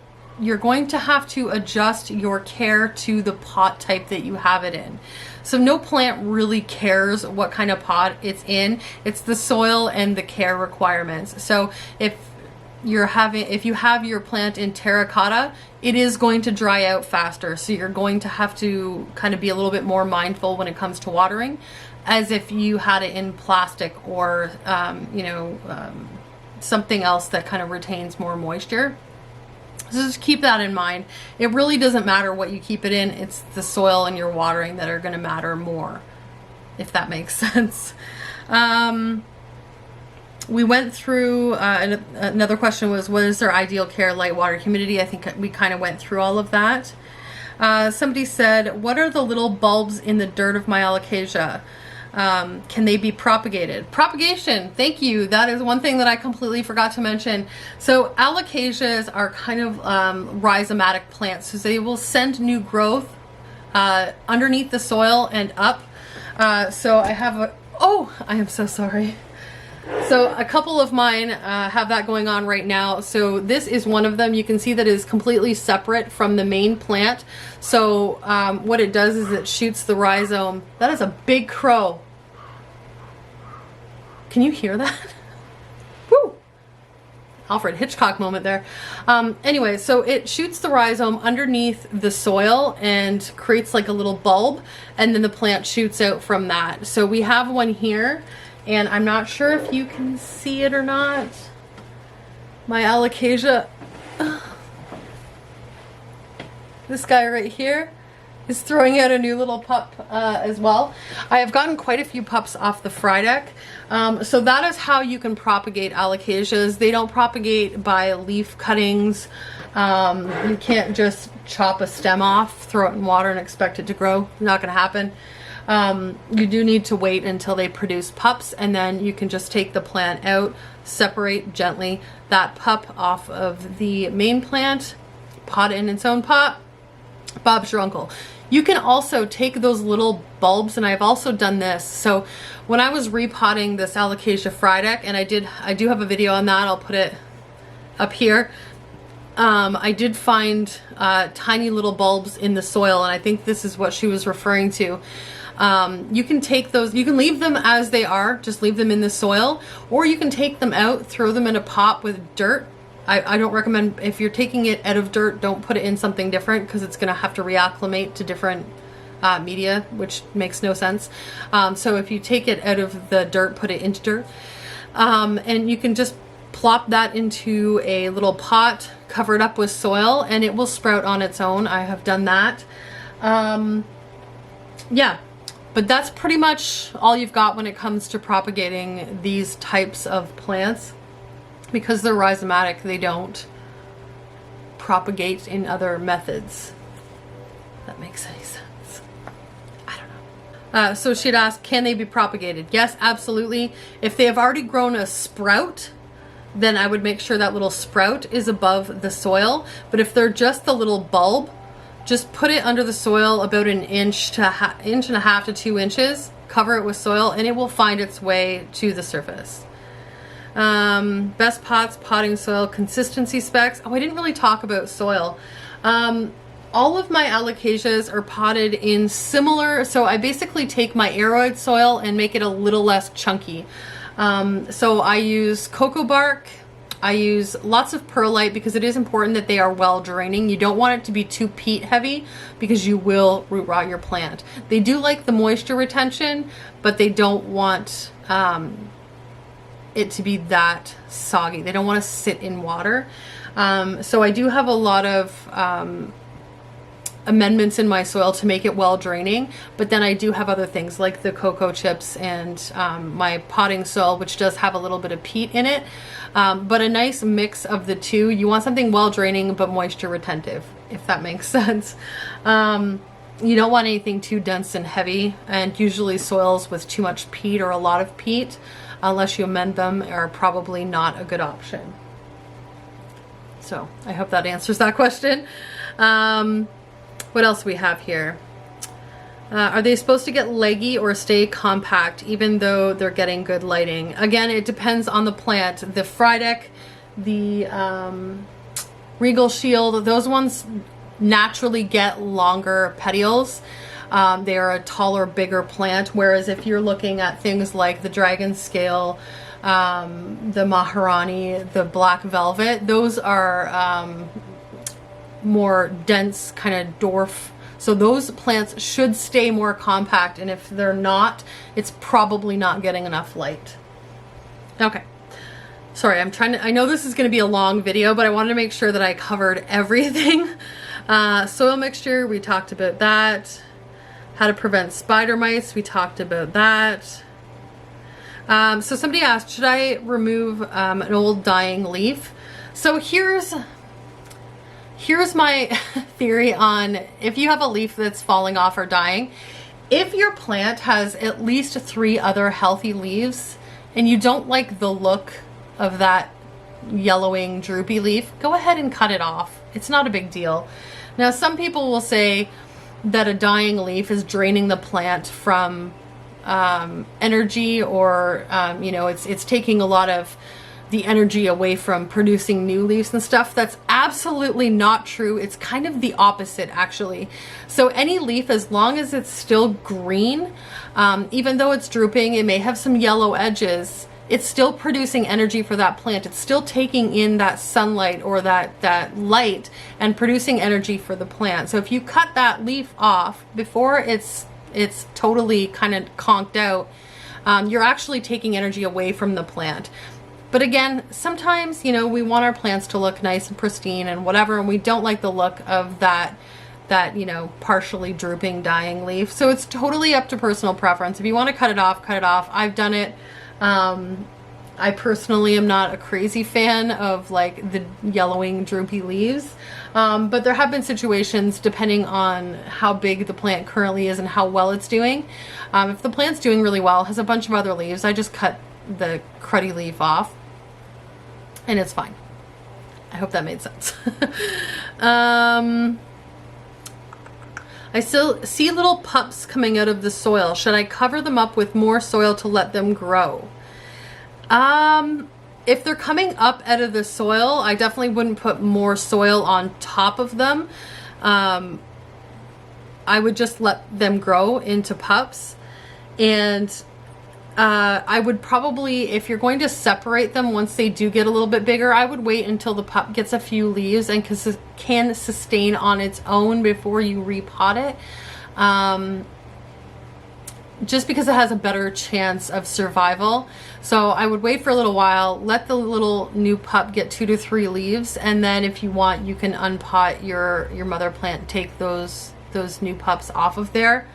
you're going to have to adjust your care to the pot type that you have it in. So no plant really cares what kind of pot it's in. It's the soil and the care requirements. So if you have your plant in terracotta, it is going to dry out faster. So you're going to have to kind of be a little bit more mindful when it comes to watering, as if you had it in plastic or something else that kind of retains more moisture. So just keep that in mind. It really doesn't matter what you keep it in. It's the soil and your watering that are going to matter more, if that makes sense. We went through, another question was, what is their ideal care, light, water, humidity? I think we kind of went through all of that. Somebody said, what are the little bulbs in the dirt of my Alocasia? Can they be propagated? Propagation, thank you. That is one thing that I completely forgot to mention. So Alocasias are kind of rhizomatic plants, so they will send new growth underneath the soil and up. So I have I am so sorry. So a couple of mine have that going on right now. So this is one of them. You can see that it is completely separate from the main plant. So what it does is it shoots the rhizome. That is a big crow. Can you hear that? Woo! Alfred Hitchcock moment there. Anyway, so it shoots the rhizome underneath the soil and creates like a little bulb, and then the plant shoots out from that. So we have one here, and I'm not sure if you can see it or not. My Alocasia, this guy right here, is throwing out a new little pup as well. I have gotten quite a few pups off the fry deck. So that is how you can propagate Alocasias. They don't propagate by leaf cuttings. You can't just chop a stem off, throw it in water and expect it to grow. Not gonna happen. You do need to wait until they produce pups, and then you can just take the plant out, separate gently that pup off of the main plant, pot it in its own pot. Bob's your uncle. You can also take those little bulbs, and I've also done this. So when I was repotting this Alocasia fry deck, and I do have a video on that, I'll put it up here. I did find tiny little bulbs in the soil, and I think this is what she was referring to. You can take those, you can leave them as they are, just leave them in the soil, or you can take them out, throw them in a pot with dirt. I don't recommend, if you're taking it out of dirt, don't put it in something different, because it's going to have to reacclimate to different media, which makes no sense. So if you take it out of the dirt, put it into dirt, and you can just plop that into a little pot, cover it up with soil, and it will sprout on its own. I have done that. Yeah, but that's pretty much all you've got when it comes to propagating these types of plants. Because they're rhizomatic, they don't propagate in other methods. If that makes any sense. I don't know. So she'd asked, can they be propagated? Yes, absolutely. If they have already grown a sprout, then I would make sure that little sprout is above the soil. But if they're just the little bulb, just put it under the soil about an inch and a half to 2 inches, cover it with soil, and it will find its way to the surface. Best pots, potting soil, consistency specs. Oh, I didn't really talk about soil. All of my Alocasias are potted in similar, so I basically take my aroid soil and make it a little less chunky. So I use cocoa bark, I use lots of perlite, because it is important that they are well draining. You don't want it to be too peat heavy, because you will root rot your plant. They do like the moisture retention, but they don't want it to be that soggy. They don't want to sit in water. So I do have a lot of amendments in my soil to make it well draining, but then I do have other things like the cocoa chips and my potting soil, which does have a little bit of peat in it, but a nice mix of the two. You want something well draining but moisture retentive, if that makes sense. You don't want anything too dense and heavy, and usually soils with too much peat or a lot of peat, unless you amend them, are probably not a good option. So I hope that answers that question. What else we have here? Are they supposed to get leggy or stay compact even though they're getting good lighting? Again, it depends on the plant. The fry deck, the Regal Shield, those ones naturally get longer petioles. They are a taller, bigger plant, whereas if you're looking at things like the Dragon Scale, the Maharani, the Black Velvet, those are more dense, kind of dwarf. So those plants should stay more compact, and if they're not, it's probably not getting enough light. Okay. Sorry, I know this is going to be a long video, but I wanted to make sure that I covered everything. Soil mixture, we talked about that. How to prevent spider mites, we talked about that. So somebody asked, should I remove an old dying leaf? So here's my theory on if you have a leaf that's falling off or dying. If your plant has at least 3 other healthy leaves and you don't like the look of that yellowing droopy leaf, go ahead and cut it off. It's not a big deal. Now, some people will say that a dying leaf is draining the plant from energy, or you know, it's taking a lot of the energy away from producing new leaves and stuff. That's absolutely not true. It's kind of the opposite, actually. So any leaf, as long as it's still green, even though it's drooping, it may have some yellow edges, it's still producing energy for that plant. It's still taking in that sunlight or that light and producing energy for the plant. So if you cut that leaf off before it's totally kind of conked out, you're actually taking energy away from the plant. But again, sometimes, you know, we want our plants to look nice and pristine and whatever, and we don't like the look of that, you know, partially drooping, dying leaf. So it's totally up to personal preference. If you want to cut it off, cut it off. I've done it. I personally am not a crazy fan of like the yellowing, droopy leaves. But there have been situations, depending on how big the plant currently is and how well it's doing. If the plant's doing really well, has a bunch of other leaves, I just cut the cruddy leaf off and it's fine. I hope that made sense. I still see little pups coming out of the soil. Should I cover them up with more soil to let them grow? If they're coming up out of the soil, I definitely wouldn't put more soil on top of them. I would just let them grow into pups. And I would probably, if you're going to separate them once they do get a little bit bigger, I would wait until the pup gets a few leaves and can sustain on its own before you repot it. Just because it has a better chance of survival. So I would wait for a little while, let the little new pup get 2 to 3 leaves, and then if you want, you can unpot your mother plant, take those new pups off of there.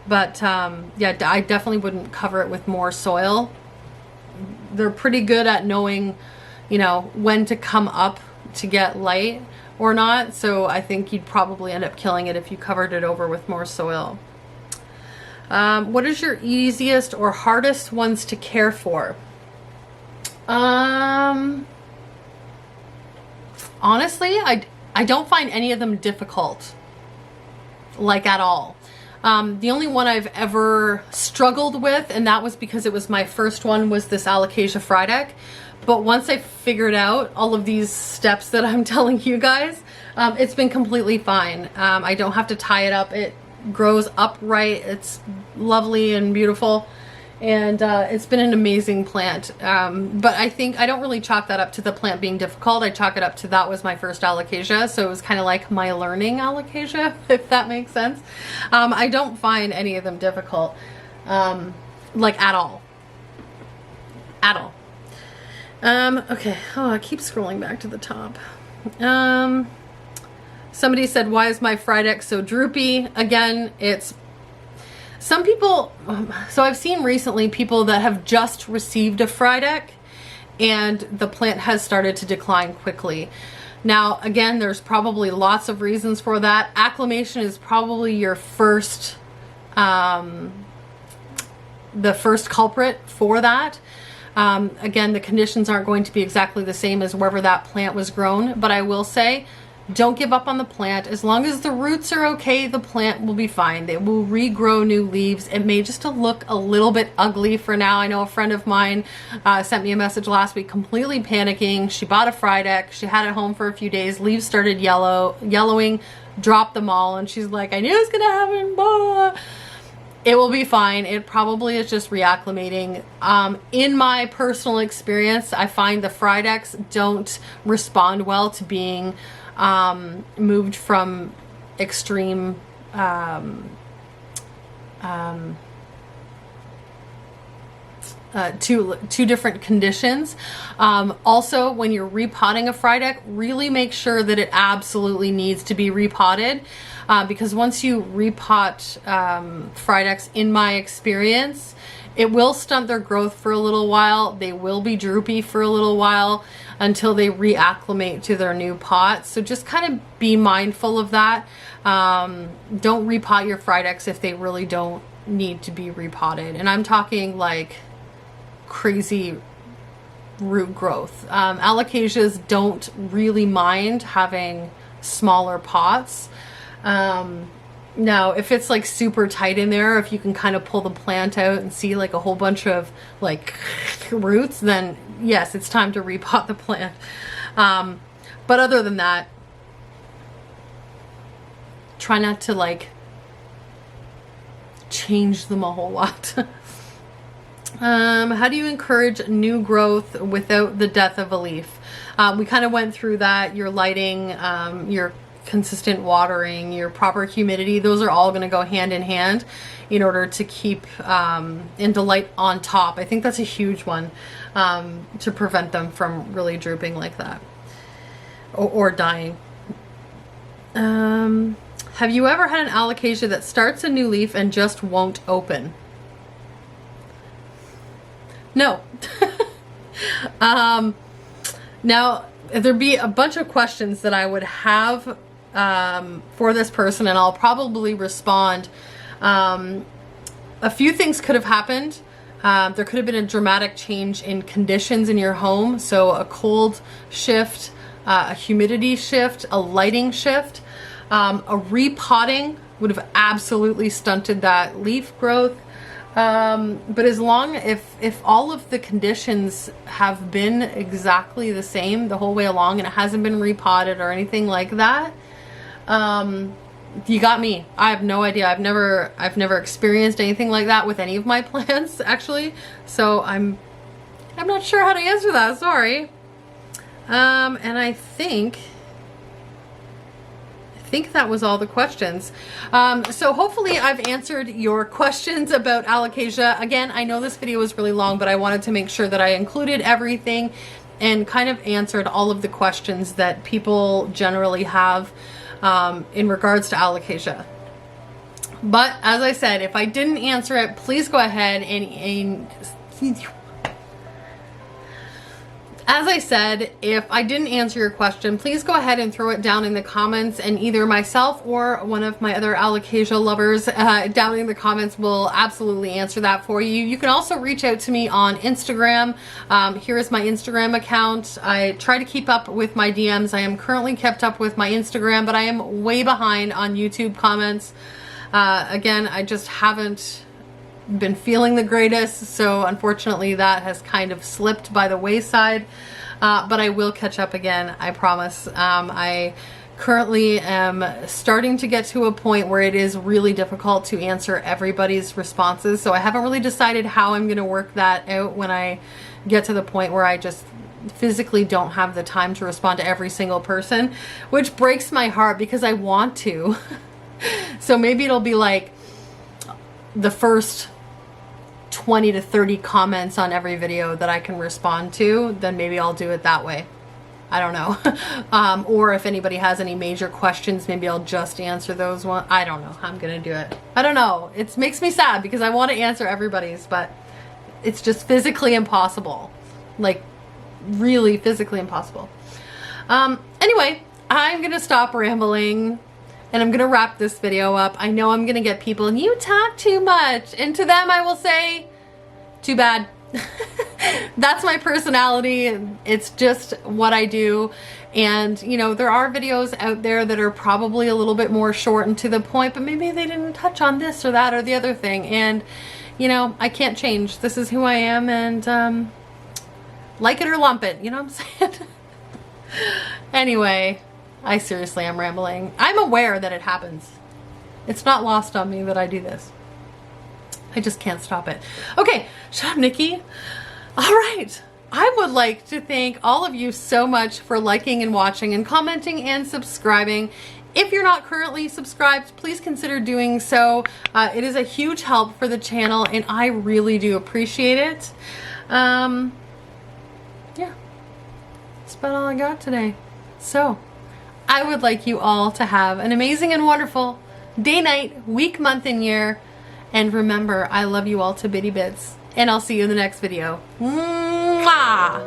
But yeah, I definitely wouldn't cover it with more soil. They're pretty good at knowing, you know, when to come up to get light or not. So I think you'd probably end up killing it if you covered it over with more soil. What is your easiest or hardest ones to care for? Honestly, I don't find any of them difficult, like at all. The only one I've ever struggled with, and that was because it was my first one, was this Alocasia Frydek. But once I figured out all of these steps that I'm telling you guys, it's been completely fine. I don't have to tie it up. It grows upright. It's lovely and beautiful, and it's been an amazing plant. But I think I don't really chalk that up to the plant being difficult. I chalk it up to that was my first Alocasia, so it was kind of like my learning Alocasia, if that makes sense. I don't find any of them difficult, like at all. Okay, oh, I keep scrolling back to the top. Somebody said, why is my Frydek so droopy? Again, it's some people, so I've seen recently people that have just received a Frydek and the plant has started to decline quickly. Now, again, there's probably lots of reasons for that. Acclimation is probably your first, the first culprit for that. Again, the conditions aren't going to be exactly the same as wherever that plant was grown, but I will say, don't give up on the plant. As long as the roots are okay, the plant will be fine. They will regrow new leaves. It may just look a little bit ugly for now. I know a friend of mine sent me a message last week completely panicking. She bought a Frydek. She had it home for a few days. Leaves started yellowing, dropped them all, and she's like, I knew it was gonna happen. Blah. It will be fine. It probably is just reacclimating. In my personal experience, I find the Frydeks don't respond well to being moved from extreme two different conditions. Also, when you're repotting a Frydek, really make sure that it absolutely needs to be repotted, because once you repot Frydeks, in my experience, it will stunt their growth for a little while. They will be droopy for a little while until they reacclimate to their new pot. So just kind of be mindful of that. Don't repot your Frydeks if they really don't need to be repotted. And I'm talking like crazy root growth. Alocasias don't really mind having smaller pots. Now, if it's like super tight in there, if you can kind of pull the plant out and see like a whole bunch of like roots, then yes, it's time to repot the plant. But other than that, try not to like change them a whole lot. How do you encourage new growth without the death of a leaf? We kind of went through that. Your lighting, your consistent watering, your proper humidity, those are all going to go hand in hand in order to keep into light on top. I think that's a huge one, to prevent them from really drooping like that or dying. Have you ever had an alocasia that starts a new leaf and just won't open? No. Now, there'd be a bunch of questions that I would have for this person, and I'll probably respond. A few things could have happened. There could have been a dramatic change in conditions in your home. So a cold shift, a humidity shift, a lighting shift. A repotting would have absolutely stunted that leaf growth. But as long if all of the conditions have been exactly the same the whole way along and it hasn't been repotted or anything like that, you got me. I have no idea. I've never experienced anything like that with any of my plants, actually. So I'm not sure how to answer that. Sorry. And I think that was all the questions. So hopefully I've answered your questions about alocasia. Again, I know this video was really long, but I wanted to make sure that I included everything and kind of answered all of the questions that people generally have in regards to alocasia. But as I said, if I didn't answer it, please go ahead and as I said, if I didn't answer your question, please go ahead and throw it down in the comments, and either myself or one of my other alocasia lovers down in the comments will absolutely answer that for you. You can also reach out to me on Instagram. Here is my Instagram account. I try to keep up with my DMs. I am currently kept up with my Instagram, but I am way behind on YouTube comments. Again, I just haven't been feeling the greatest, so unfortunately that has kind of slipped by the wayside, but I will catch up again, I promise. I currently am starting to get to a point where it is really difficult to answer everybody's responses, so I haven't really decided how I'm going to work that out when I get to the point where I just physically don't have the time to respond to every single person, which breaks my heart because I want to. So maybe it'll be like the first 20 to 30 comments on every video that I can respond to, then maybe I'll do it that way. I don't know. Or if anybody has any major questions, maybe I'll just answer those ones. I don't know how I'm gonna do it. I don't know. It makes me sad because I want to answer everybody's, but it's just physically impossible. Like, really physically impossible. Anyway, I'm gonna stop rambling and I'm gonna wrap this video up. I know I'm gonna get people, and you talk too much, and to them I will say, too bad. That's my personality. It's just what I do. And you know, there are videos out there that are probably a little bit more short and to the point, but maybe they didn't touch on this or that or the other thing. And you know, I can't change. This is who I am, and like it or lump it, you know what I'm saying? Anyway, I seriously am rambling. I'm aware that it happens. It's not lost on me that I do this. I just can't stop it. Okay, shut up, Nikki. All right. I would like to thank all of you so much for liking and watching and commenting and subscribing. If you're not currently subscribed, please consider doing so. It is a huge help for the channel, and I really do appreciate it. Yeah, that's about all I got today. So, I would like you all to have an amazing and wonderful day, night, week, month, and year. And remember, I love you all to bitty bits. And I'll see you in the next video. Mwah!